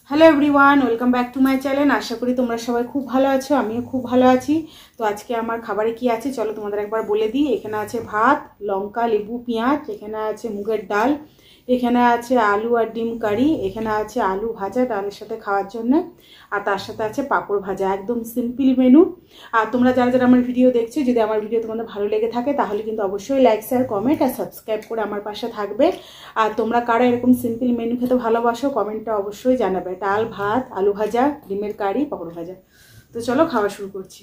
Hello everyone, welcome back to my channel. আশা করি তোমরা সবাই খুব ভালো আছো, আমিও খুব ভালো আছি। তো আজকে আমার খাবারে কি আছে চলো তোমাদের একবার বলে দিই। এখানে আছে ভাত, লঙ্কা, লেবু, পেঁয়াজ, এখানে আছে মুগের ডাল, এখানে আছে আলু আর ডিম কারি, এখানে আছে আলু ভাজা ডালের সাথে খাওয়ার জন্য, আর তার সাথে আছে পাঁপড় ভাজা। একদম সিম্পল মেনু। আর তোমরা যারা যারা আমার ভিডিও দেখছো, যদি আমার ভিডিও তোমাদের ভালো লেগে থাকে তাহলে কিন্তু অবশ্যই লাইক, শেয়ার, কমেন্ট আর সাবস্ক্রাইব করে আমার পাশে থাকবে। আর তোমরা কারা এরকম সিম্পল মেনু খেতে ভালোবাসো কমেন্টটা অবশ্যই জানাবে। ডাল, ভাত, আলু ভাজা, ডিমের কারি, পাঁপড় ভাজা। তো চলো খাওয়া শুরু করছি।